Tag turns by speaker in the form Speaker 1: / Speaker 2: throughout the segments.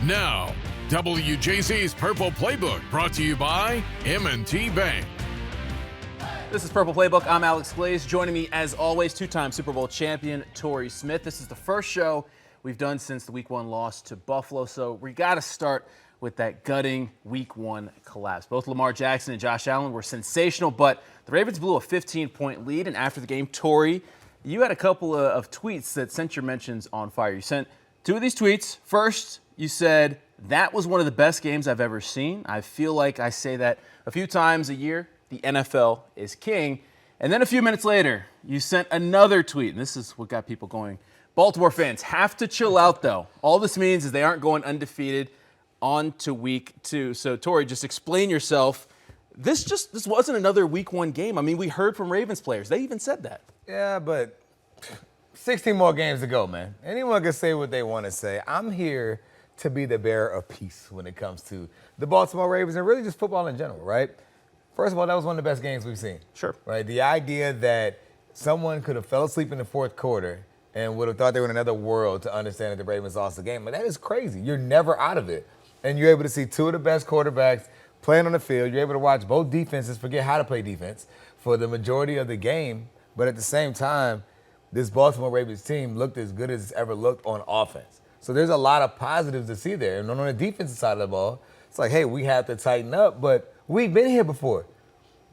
Speaker 1: Now, WJC's Purple Playbook brought to you by M&T Bank.
Speaker 2: This is Purple Playbook. I'm Alex Glaze. Joining me, as always, two-time Super Bowl champion Torrey Smith. This is the first show we've done since the Week 1 loss to Buffalo, so we got to start with that gutting Week 1 collapse. Both Lamar Jackson and Josh Allen were sensational, but the Ravens blew a 15-point lead, and after the game, Torrey, you had a couple of tweets that sent your mentions on fire. You sent two of these tweets. First, you said, "That was one of the best games I've ever seen. I feel like I say that a few times a year. The NFL is king." And then a few minutes later, you sent another tweet, and this is what got people going. "Baltimore fans have to chill out, though. All this means is they aren't going undefeated on to Week 2. So, Torrey, just explain yourself. This wasn't another Week 1 game. I mean, we heard from Ravens players. They even said that.
Speaker 3: Yeah, but 16 more games to go, man. Anyone can say what they want to say. I'm here to be the bearer of peace when it comes to the Baltimore Ravens and really just football in general, right? First of all, that was one of the best games we've seen.
Speaker 2: Sure.
Speaker 3: Right? The idea that someone could have fell asleep in the fourth quarter and would have thought they were in another world to understand that the Ravens lost the game, but that is crazy. You're never out of it. And you're able to see two of the best quarterbacks playing on the field. You're able to watch both defenses forget how to play defense for the majority of the game. But at the same time, this Baltimore Ravens team looked as good as it's ever looked on offense. So there's a lot of positives to see there. And on the defensive side of the ball, it's like, hey, we have to tighten up, but we've been here before.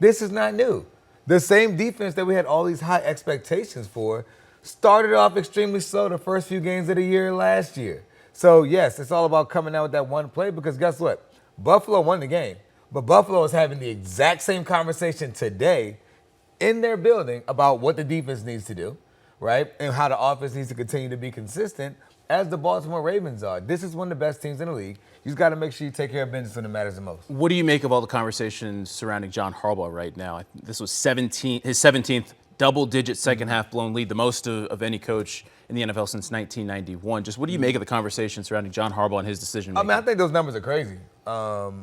Speaker 3: This is not new. The same defense that we had all these high expectations for started off extremely slow the first few games of the year last year. So, yes, it's all about coming out with that one play because guess what? Buffalo won the game, but Buffalo is having the exact same conversation today in their building about what the defense needs to do, right, and how the offense needs to continue to be consistent as the Baltimore Ravens are. This is one of the best teams in the league. You just got to make sure you take care of business when it matters the most.
Speaker 2: What do you make of all the conversations surrounding John Harbaugh right now? This was his 17th double-digit second-half blown lead, the most of any coach in the NFL since 1991. Just what do you make of the conversation surrounding John Harbaugh and his decision-making?
Speaker 3: I think those numbers are crazy.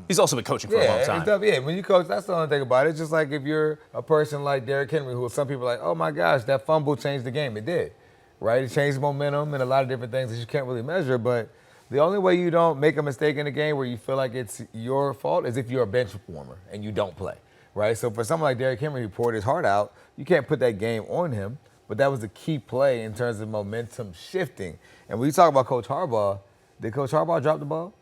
Speaker 2: He's also been coaching for a long time.
Speaker 3: Yeah, when you coach, that's the only thing about it. It's just like if you're a person like Derrick Henry, who some people are like, oh, my gosh, that fumble changed the game. It did, right? It changed momentum and a lot of different things that you can't really measure, but the only way you don't make a mistake in a game where you feel like it's your fault is if you're a bench warmer and you don't play, right? So for someone like Derrick Henry who poured his heart out, you can't put that game on him, but that was the key play in terms of momentum shifting. And when you talk about Coach Harbaugh, did Coach Harbaugh drop the ball?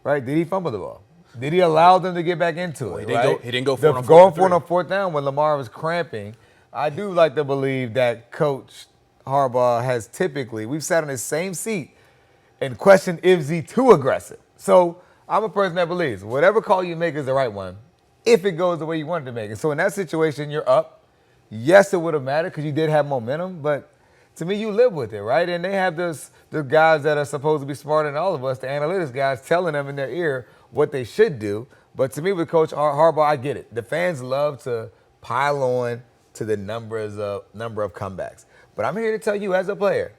Speaker 3: Right? Did he fumble the ball? Did he allow them to get back into it?
Speaker 2: He didn't go for it on
Speaker 3: going for it on fourth down when Lamar was cramping. I do like to believe that Coach Harbaugh has typically, we've sat on the same seat and questioned is he too aggressive. So I'm a person that believes whatever call you make is the right one if it goes the way you want it to make it. So in that situation, you're up. Yes, it would have mattered because you did have momentum, but to me, you live with it, right? And they have the guys that are supposed to be smarter than all of us, the analytics guys, telling them in their ear what they should do. But to me, with Coach Harbaugh, I get it. The fans love to pile on to the number of comebacks. But I'm here to tell you as a player,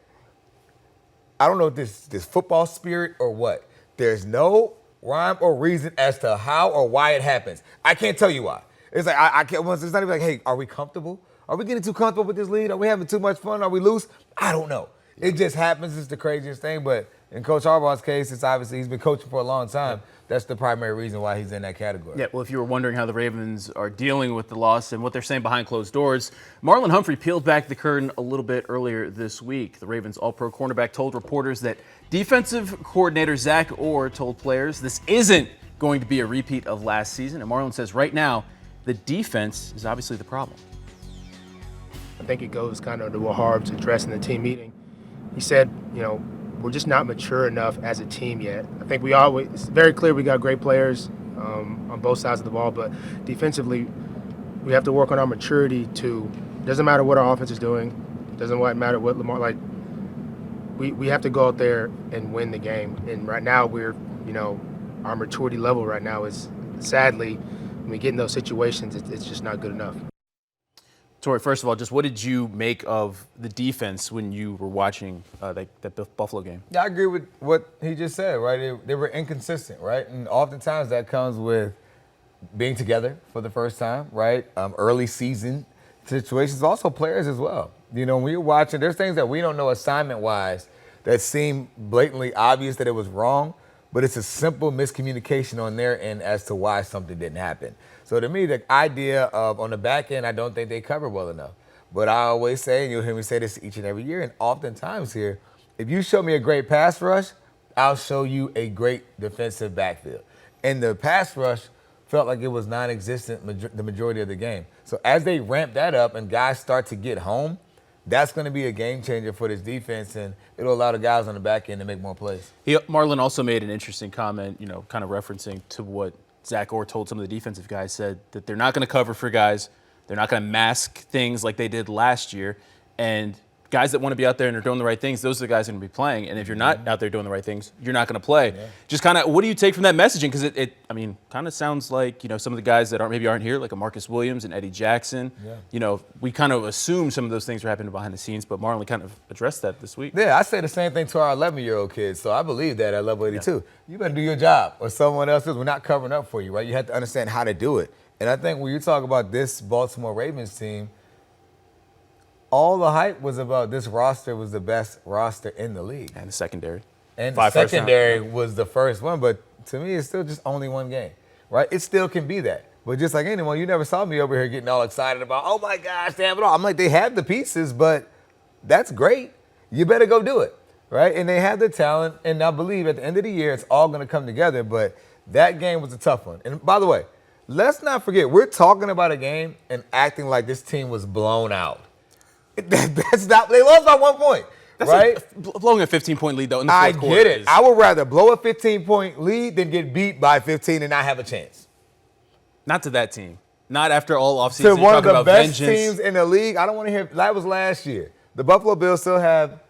Speaker 3: I don't know if this football spirit or what. There's no rhyme or reason as to how or why it happens. I can't tell you why. It's like I can't. It's not even like, hey, are we comfortable? Are we getting too comfortable with this lead? Are we having too much fun? Are we loose? I don't know. It just happens. It's the craziest thing. But in Coach Harbaugh's case, it's obviously he's been coaching for a long time. That's the primary reason why he's in that category.
Speaker 2: Yeah, well, if you were wondering how the Ravens are dealing with the loss and what they're saying behind closed doors, Marlon Humphrey peeled back the curtain a little bit earlier this week. The Ravens all-pro cornerback told reporters that defensive coordinator Zach Orr told players this isn't going to be a repeat of last season. And Marlon says right now the defense is obviously the problem.
Speaker 4: I think it goes kind of to what Harb's addressed in the team meeting. He said, we're just not mature enough as a team yet. I think it's very clear we got great players on both sides of the ball, but defensively, we have to work on our maturity too. Doesn't matter what our offense is doing. Doesn't matter what Lamar, we have to go out there and win the game. And right now our maturity level right now is, sadly, when we get in those situations, it's just not good enough.
Speaker 2: Torrey, first of all, just what did you make of the defense when you were watching that Buffalo game?
Speaker 3: Yeah, I agree with what he just said, right? They were inconsistent, right? And oftentimes that comes with being together for the first time, right? Early season situations, also players as well. When you're watching, there's things that we don't know assignment-wise that seem blatantly obvious that it was wrong. but it's a simple miscommunication on their end as to why something didn't happen. So to me, the idea of on the back end, I don't think they cover well enough. But I always say, and you'll hear me say this each and every year, and oftentimes here, if you show me a great pass rush, I'll show you a great defensive backfield. And the pass rush felt like it was non-existent the majority of the game. So as they ramp that up and guys start to get home, that's going to be a game changer for this defense, and it'll allow the guys on the back end to make more plays.
Speaker 2: Marlon also made an interesting comment, kind of referencing to what Zach Orr told some of the defensive guys, said that they're not going to cover for guys. They're not going to mask things like they did last year. And guys that want to be out there and are doing the right things, those are the guys going to be playing. And if you're not out there doing the right things, you're not going to play. Yeah. Just kind of, what do you take from that messaging? Because it kind of sounds like, some of the guys that aren't here, like a Marcus Williams and Eddie Jackson. Yeah. We kind of assume some of those things are happening behind the scenes, but Marlon kind of addressed that this week.
Speaker 3: Yeah, I say the same thing to our 11-year-old kids, so I believe that at level 82. Yeah. You better do your job, or someone else is. We're not covering up for you, right? You have to understand how to do it. And I think when you talk about this Baltimore Ravens team, all the hype was about this roster was the best roster in the league.
Speaker 2: And the secondary.
Speaker 3: And the secondary was the first one, but to me, it's still just only one game, right? It still can be that. But just like anyone, you never saw me over here getting all excited about, oh my gosh, they have it all. I'm like, they have the pieces, but that's great. You better go do it, right? And they have the talent, and I believe at the end of the year, it's all going to come together, but that game was a tough one. And by the way, let's not forget, we're talking about a game and acting like this team was blown out. That's not, they lost by 1 point, right?
Speaker 2: Blowing a 15-point lead, though, in the fourth quarter.
Speaker 3: I get it. I would rather blow a 15-point lead than get beat by 15 and not have a chance.
Speaker 2: Not to that team. Not after all offseason.
Speaker 3: To one of the best teams in the league. I don't want to hear, that was last year. The Buffalo Bills still have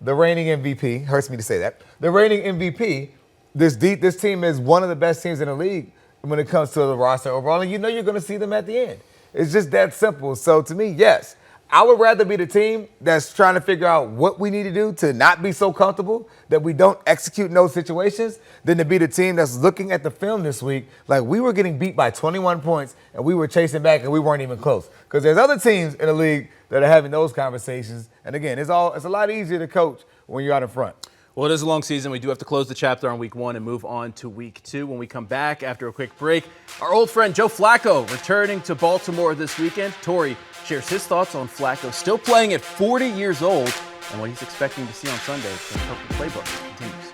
Speaker 3: the reigning MVP. Hurts me to say that. The reigning MVP. This team is one of the best teams in the league when it comes to the roster overall, and you're going to see them at the end. It's just that simple. So to me, yes, I would rather be the team that's trying to figure out what we need to do to not be so comfortable that we don't execute in those situations than to be the team that's looking at the film this week like we were getting beat by 21 points and we were chasing back and we weren't even close. Because there's other teams in the league that are having those conversations. And again, it's a lot easier to coach when you're out in front.
Speaker 2: Well, it is a long season. We do have to close the chapter on week 1 and move on to week 2. When we come back after a quick break, our old friend Joe Flacco returning to Baltimore this weekend. Torrey shares his thoughts on Flacco still playing at 40 years old and what he's expecting to see on Sunday. The Purple Playbook continues.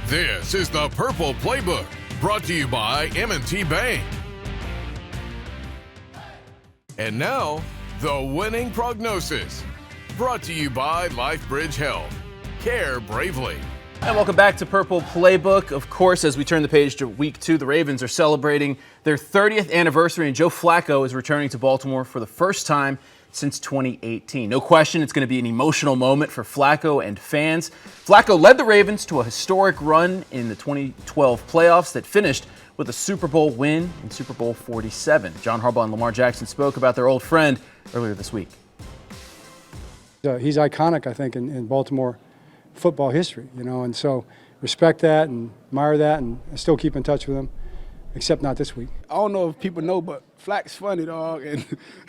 Speaker 1: This is the Purple Playbook, brought to you by M&T Bank. And now, the winning prognosis. Brought to you by LifeBridge Health. Care bravely.
Speaker 2: And welcome back to Purple Playbook. Of course, as we turn the page to week 2, the Ravens are celebrating their 30th anniversary, and Joe Flacco is returning to Baltimore for the first time since 2018. No question, it's going to be an emotional moment for Flacco and fans. Flacco led the Ravens to a historic run in the 2012 playoffs that finished with a Super Bowl win in Super Bowl 47. John Harbaugh and Lamar Jackson spoke about their old friend earlier this week.
Speaker 5: He's iconic, I think, in Baltimore football history, and so respect that and admire that, and I still keep in touch with him, except not this week.
Speaker 6: I don't know if people know, but Flack's funny, dog, and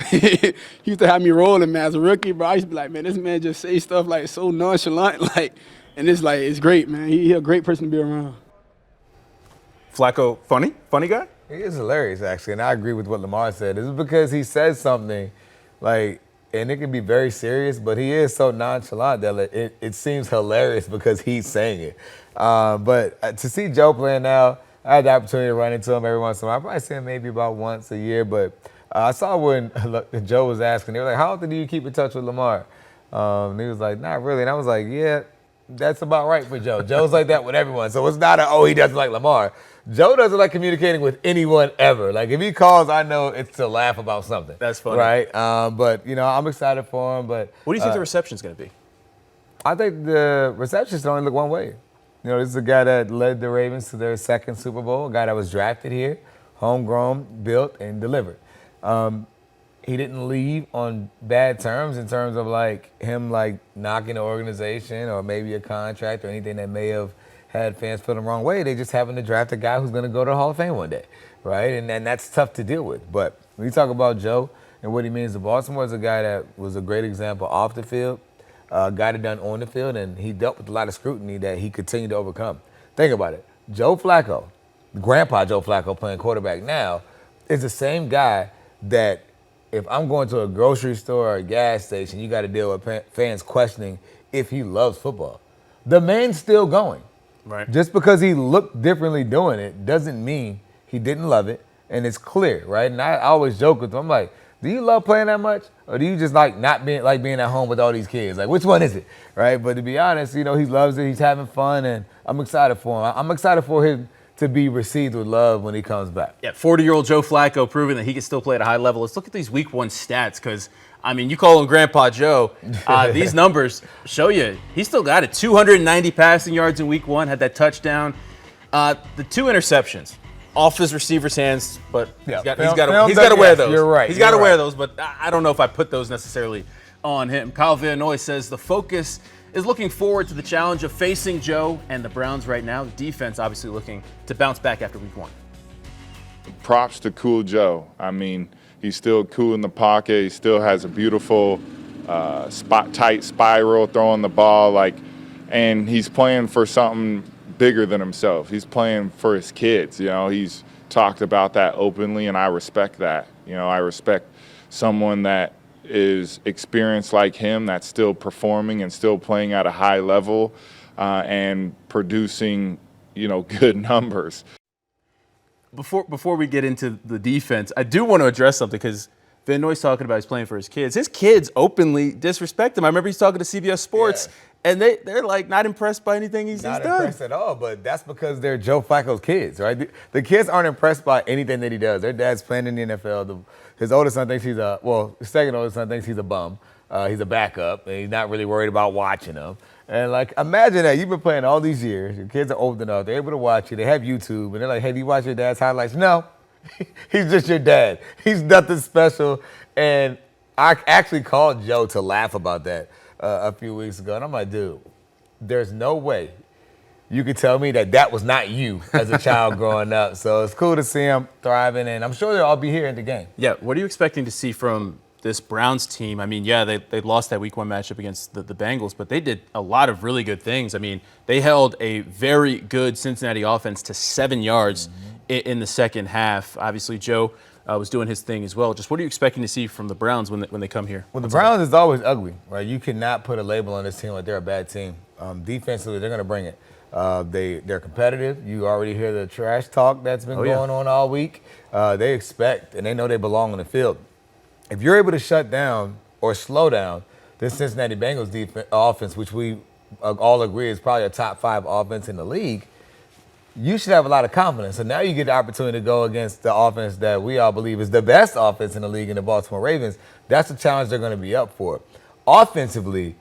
Speaker 6: he used to have me rolling, man, as a rookie, bro. I used to be like, man, this man just say stuff like so nonchalant, and it's great, man. He's a great person to be around.
Speaker 2: Flacco, funny guy?
Speaker 3: He is hilarious, actually, and I agree with what Lamar said. It's because he says something and it can be very serious, but he is so nonchalant that it seems hilarious because he's saying it. But to see Joe playing now, I had the opportunity to run into him every once in a while. I probably see him maybe about once a year, but I saw when Joe was asking, they were like, how often do you keep in touch with Lamar? And he was like, not really. And I was like, yeah, that's about right for Joe. Joe's like that with everyone. So it's not he doesn't like Lamar. Joe doesn't like communicating with anyone ever. Like, if he calls, I know it's to laugh about something.
Speaker 2: That's funny.
Speaker 3: Right? But, I'm excited for him. But
Speaker 2: what do you think the reception's going to be?
Speaker 3: I think the reception's only look one way. This is a guy that led the Ravens to their second Super Bowl, a guy that was drafted here, homegrown, built, and delivered. He didn't leave on bad terms in terms of, him, knocking the organization or maybe a contract or anything that may have had fans feel the wrong way. They just having to draft a guy who's going to go to the Hall of Fame one day, right? And that's tough to deal with. But when you talk about Joe and what he means to Baltimore, is a guy that was a great example off the field. got it done on the field, and he dealt with a lot of scrutiny that he continued to overcome. Think about it. Joe Flacco, Grandpa Joe Flacco playing quarterback now, is the same guy that if I'm going to a grocery store or a gas station, you got to deal with fans questioning if he loves football. The man's still going.
Speaker 2: Right.
Speaker 3: Just because he looked differently doing it doesn't mean he didn't love it, and it's clear, right? And I always joke with him. I'm like, do you love playing that much, or do you just like not being at home with all these kids? Like, which one is it, right? But to be honest, he loves it. He's having fun, and I'm excited for him. I'm excited for him to be received with love when he comes back.
Speaker 2: Yeah, 40-year-old Joe Flacco proving that he can still play at a high level. Let's look at these Week 1 stats because, I mean, you call him Grandpa Joe. These numbers show you he still got it. 290 passing yards in Week 1, had that touchdown. The 2 interceptions off his receiver's hands, but he's got to wear those.
Speaker 3: You're right.
Speaker 2: He's got to wear those, but I don't know if I put those necessarily on him. Kyle Villanoy says the focus is looking forward to the challenge of facing Joe and the Browns right now. The defense obviously looking to bounce back after Week 1.
Speaker 7: Props to Cool Joe. I mean, he's still cool in the pocket. He still has a beautiful tight spiral throwing the ball, and he's playing for something bigger than himself. He's playing for his kids. He's talked about that openly, and I respect that. I respect someone that is experienced like him, that's still performing and still playing at a high level and producing, good numbers.
Speaker 2: Before we get into the defense, I do want to address something because Villanoy's talking about he's playing for his kids. His kids openly disrespect him. I remember he's talking to CBS Sports, and they're like not impressed by anything he's done.
Speaker 3: Not impressed at all, but that's because they're Joe Flacco's kids, right? The kids aren't impressed by anything that he does. Their dad's playing in the NFL. His oldest son thinks his second oldest son thinks he's a bum. He's a backup, and he's not really worried about watching him. And, imagine that. You've been playing all these years. Your kids are old enough. They're able to watch you. They have YouTube, and they're like, hey, do you watch your dad's highlights? No. He's just your dad. He's nothing special. And I actually called Joe to laugh about that a few weeks ago. And I'm like, dude, there's no way you could tell me that was not you as a child growing up. So it's cool to see him thriving, and I'm sure they'll all be here at the game.
Speaker 2: Yeah, what are you expecting to see from this Browns team? I mean, yeah, they lost that Week 1 matchup against the Bengals, but they did a lot of really good things. I mean, they held a very good Cincinnati offense to 7 yards in the second half. Obviously, Joe was doing his thing as well. Just what are you expecting to see from the Browns when they come here?
Speaker 3: Well, the Browns is always ugly, right? You cannot put a label on this team like they're a bad team. Defensively, they're going to bring it. They're competitive. You already hear the trash talk that's been going on all week. They expect, and they know they belong on the field. If you're able to shut down or slow down this Cincinnati Bengals offense, which we all agree is probably a top 5 offense in the league, you should have a lot of confidence. So now you get the opportunity to go against the offense that we all believe is the best offense in the league in the Baltimore Ravens. That's the challenge they're going to be up for. Offensively,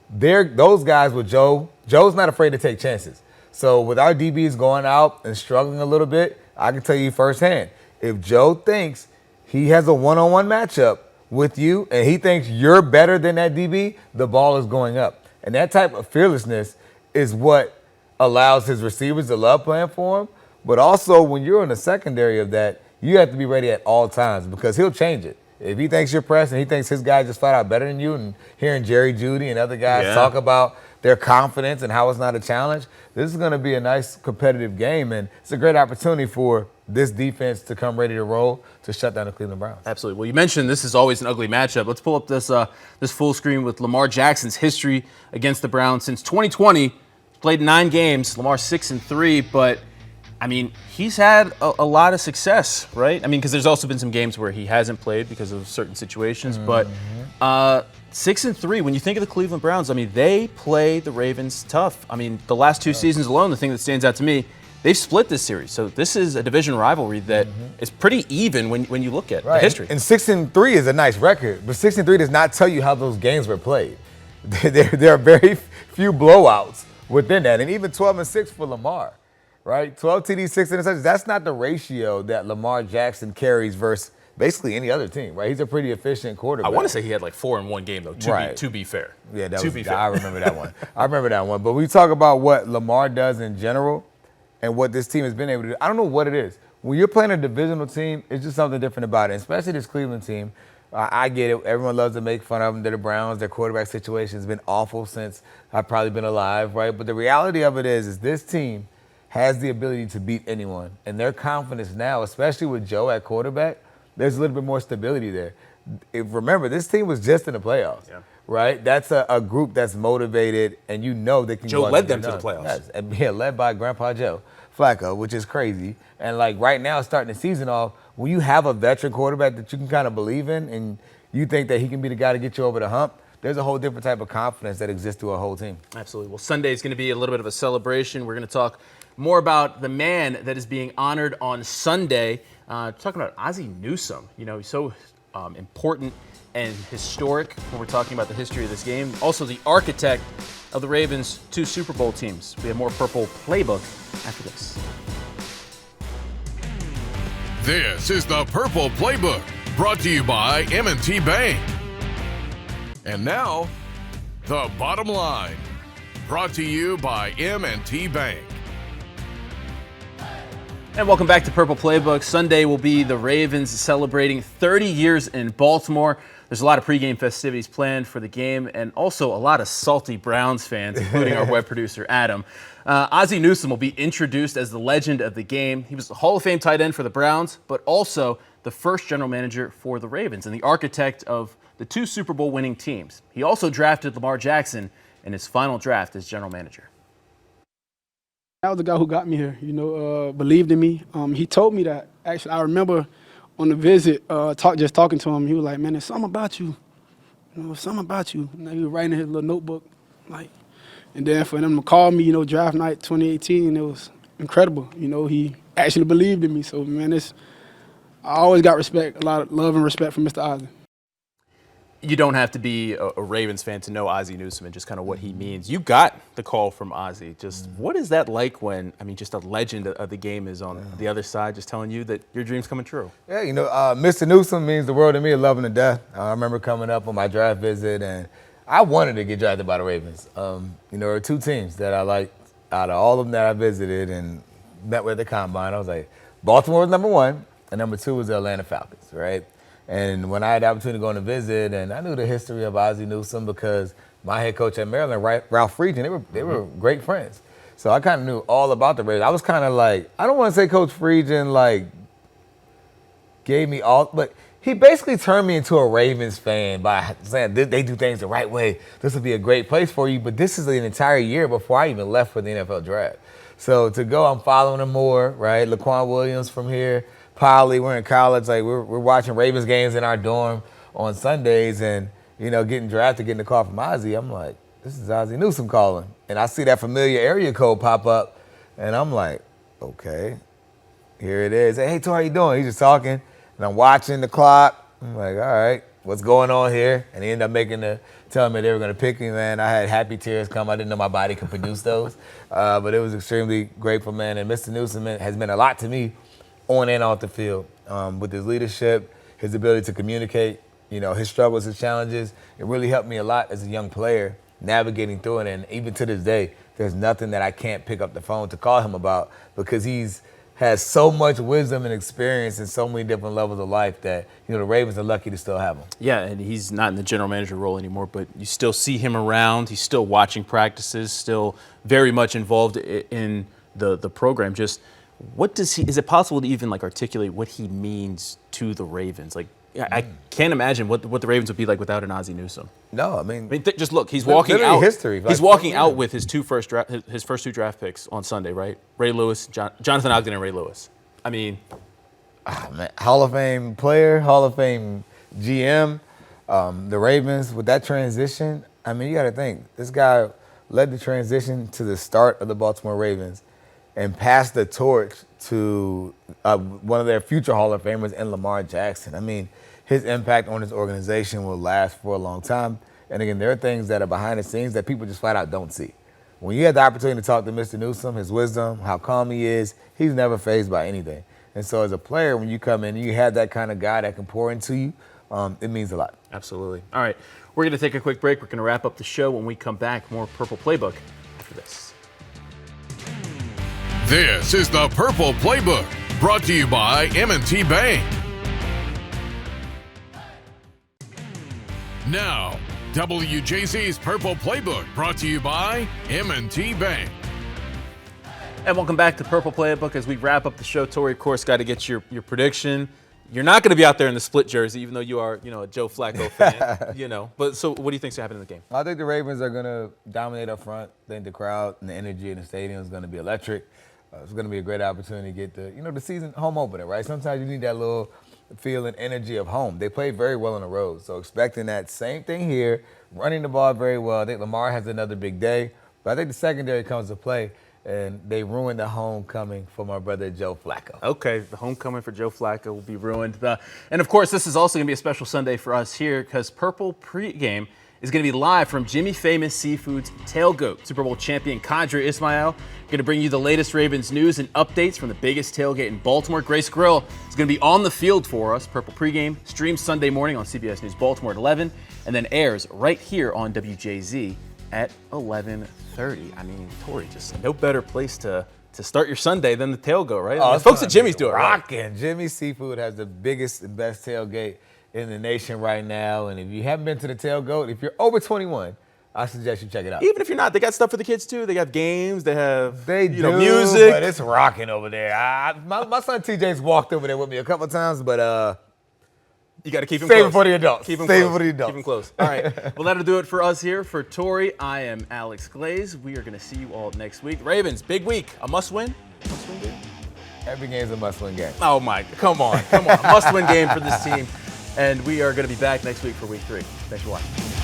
Speaker 3: those guys with Joe's not afraid to take chances. So with our DBs going out and struggling a little bit, I can tell you firsthand, if Joe thinks he has a one-on-one matchup with you and he thinks you're better than that DB, the ball is going up. And that type of fearlessness is what allows his receivers to love playing for him. But also when you're in the secondary of that, you have to be ready at all times because he'll change it. If he thinks you're pressed and he thinks his guy just flat out better than you, and hearing Jerry Jeudy and other guys talk about their confidence and how it's not a challenge, this is going to be a nice competitive game, and it's a great opportunity for this defense to come ready to roll to shut down the Cleveland Browns.
Speaker 2: Absolutely. Well, you mentioned this is always an ugly matchup. Let's pull up this full screen with Lamar Jackson's history against the Browns. Since 2020, played 9 games. Lamar 6-3, but I mean, he's had a lot of success, right? I mean, because there's also been some games where he hasn't played because of certain situations. But 6-3, when you think of the Cleveland Browns, I mean, they play the Ravens tough. I mean, the last 2 seasons alone, the thing that stands out to me, they've split this series. So this is a division rivalry that is pretty even when you look at the history.
Speaker 3: And 6-3 is a nice record, but 6-3 does not tell you how those games were played. There are very few blowouts within that, and even 12-6 for Lamar. Right, 12 TDs, 6 interceptions. That's not the ratio that Lamar Jackson carries versus basically any other team, right? He's a pretty efficient quarterback.
Speaker 2: I want to say he had like 4 in one game, though, to be fair.
Speaker 3: Yeah, I remember that one. I remember that one. But we talk about what Lamar does in general and what this team has been able to do. I don't know what it is. When you're playing a divisional team, it's just something different about it, especially this Cleveland team. I get it. Everyone loves to make fun of them. They're the Browns. Their quarterback situation has been awful since I've probably been alive, right? But the reality of it is this team has the ability to beat anyone. And their confidence now, especially with Joe at quarterback, there's a little bit more stability there. Remember, this team was just in the playoffs, right? That's a group that's motivated, and you know they can.
Speaker 2: Joe
Speaker 3: go
Speaker 2: led them to the playoffs.
Speaker 3: Yes, and led by Grandpa Joe Flacco, which is crazy. And like right now, starting the season off, when you have a veteran quarterback that you can kind of believe in, and you think that he can be the guy to get you over the hump, there's a whole different type of confidence that exists through a whole team.
Speaker 2: Absolutely. Well, Sunday is going to be a little bit of a celebration. We're going to talk more about the man that is being honored on Sunday. Talking about Ozzie Newsome. You know, he's so important and historic when we're talking about the history of this game. Also, the architect of the Ravens' 2 Super Bowl teams. We have more Purple Playbook after this.
Speaker 1: This is the Purple Playbook, brought to you by M&T Bank. And now, the bottom line, brought to you by M&T Bank.
Speaker 2: And welcome back to Purple Playbook. Sunday will be the Ravens celebrating 30 years in Baltimore. There's a lot of pregame festivities planned for the game, and also a lot of salty Browns fans, including our web producer, Adam. Ozzie Newsome will be introduced as the legend of the game. He was the Hall of Fame tight end for the Browns, but also the first general manager for the Ravens and the architect of the 2 Super Bowl winning teams. He also drafted Lamar Jackson in his final draft as general manager.
Speaker 6: That was the guy who got me here, believed in me. He told me that. Actually, I remember on the visit, just talking to him, he was like, man, there's something about you. Something about you. And he was writing in his little notebook. And then for him to call me, draft night 2018, it was incredible. He actually believed in me. So, man, I always got respect, a lot of love and respect for Mr. Ozzie.
Speaker 2: You don't have to be a Ravens fan to know Ozzie Newsome and just kind of what he means. You got the call from Ozzie. Just what is that like when, just a legend of the game is on the other side, just telling you that your dream's coming true?
Speaker 3: Yeah, Mr. Newsome means the world to me, love him to death. I remember coming up on my draft visit, and I wanted to get drafted by the Ravens. There were 2 teams that I liked out of all of them that I visited and met with at the combine. I was like, Baltimore was number 1, and number 2 was the Atlanta Falcons, right? And when I had the opportunity to go on a visit, and I knew the history of Ozzie Newsome because my head coach at Maryland, Ralph Friedgen, they were great friends. So I kind of knew all about the Ravens. I was kind of like, I don't want to say Coach Friedgen gave me all, but he basically turned me into a Ravens fan by saying they do things the right way. This will be a great place for you. But this is an entire year before I even left for the NFL draft. So to go, I'm following him more, right? Laquan Williams from here. Polly, we're in college, we're watching Ravens games in our dorm on Sundays, and getting drafted, getting the call from Ozzie. I'm like, this is Ozzie Newsome calling, and I see that familiar area code pop up, and I'm like, okay, here it is. Hey, Torrey, how you doing? He's just talking, and I'm watching the clock. I'm like, all right, what's going on here? And he ended up telling me they were going to pick me, man. I had happy tears come. I didn't know my body could produce those, but it was extremely grateful, man. And Mr. Newsome has meant a lot to me on and off the field, with his leadership, his ability to communicate, his struggles, his challenges. It really helped me a lot as a young player navigating through it. And even to this day, there's nothing that I can't pick up the phone to call him about because has so much wisdom and experience in so many different levels of life that, the Ravens are lucky to still have him.
Speaker 2: Yeah, and he's not in the general manager role anymore, but you still see him around. He's still watching practices, still very much involved in the program. Just what is it possible to even articulate what he means to the Ravens? I can't imagine what the Ravens would be like without an Ozzie Newsome.
Speaker 3: No,
Speaker 2: just look, he's walking out.
Speaker 3: History.
Speaker 2: He's walking out with his first 2 draft picks on Sunday, right? Ray Lewis, Jonathan Ogden, and Ray Lewis.
Speaker 3: Hall of Fame player, Hall of Fame GM, the Ravens with that transition. You got to think this guy led the transition to the start of the Baltimore Ravens and passed the torch to one of their future Hall of Famers in Lamar Jackson. His impact on his organization will last for a long time. And again, there are things that are behind the scenes that people just flat out don't see. When you had the opportunity to talk to Mr. Newsome, his wisdom, how calm he is, he's never fazed by anything. And so as a player, when you come in and you have that kind of guy that can pour into you, it means a lot.
Speaker 2: Absolutely. All right, we're going to take a quick break. We're going to wrap up the show. When we come back, more Purple Playbook after this.
Speaker 1: This is the Purple Playbook, brought to you by M&T Bank. Now, WJZ's Purple Playbook, brought to you by M&T Bank.
Speaker 2: And welcome back to Purple Playbook. As we wrap up the show, Torrey, of course, got to get your prediction. You're not going to be out there in the split jersey, even though you are, a Joe Flacco fan, But so, what do you think's going to happen in the game?
Speaker 3: I think the Ravens are going to dominate up front. I think the crowd and the energy in the stadium is going to be electric. It's going to be a great opportunity to get the season home opener, right? Sometimes you need that little feel and energy of home. They played very well on the road, so expecting that same thing here, running the ball very well. I think Lamar has another big day, but I think the secondary comes to play, and they ruined the homecoming for my brother Joe Flacco.
Speaker 2: Okay, the homecoming for Joe Flacco will be ruined. And, of course, this is also going to be a special Sunday for us here because Purple Pregame is going to be live from Jimmy Famous Seafood's Tailgate. Super Bowl champion Qadry Ismail going to bring you the latest Ravens news and updates from the biggest tailgate in Baltimore. Grace Grill is going to be on the field for us. Purple Pregame streams Sunday morning on CBS News Baltimore at 11 and then airs right here on WJZ at 11:30. I mean, Torrey, just no better place to start your Sunday than the tailgate, right?
Speaker 3: Oh,
Speaker 2: folks at Jimmy's do it right.
Speaker 3: Rocking. Jimmy's Seafood has the biggest and best tailgate in the nation right now. And if you haven't been to the tailgate, if you're over 21, I suggest you check it out.
Speaker 2: Even if you're not, they got stuff for the kids too. They have games, they have
Speaker 3: music.
Speaker 2: But
Speaker 3: it's rocking over there. My son TJ's walked over there with me a couple of times, but
Speaker 2: you got to keep him
Speaker 3: save
Speaker 2: close.
Speaker 3: it for the adults.
Speaker 2: Keep him
Speaker 3: save
Speaker 2: close.
Speaker 3: it for the adults.
Speaker 2: Keep him close. All right. Well, that'll do it for us here. For Torrey, I am Alex Glaze. We are going to see you all next week. Ravens, big week. A must-win? Must-win game?
Speaker 3: Every game's a must-win game.
Speaker 2: Oh, my. Come on. A must-win game for this team. And we are going to be back next week for week 3. Thanks for watching.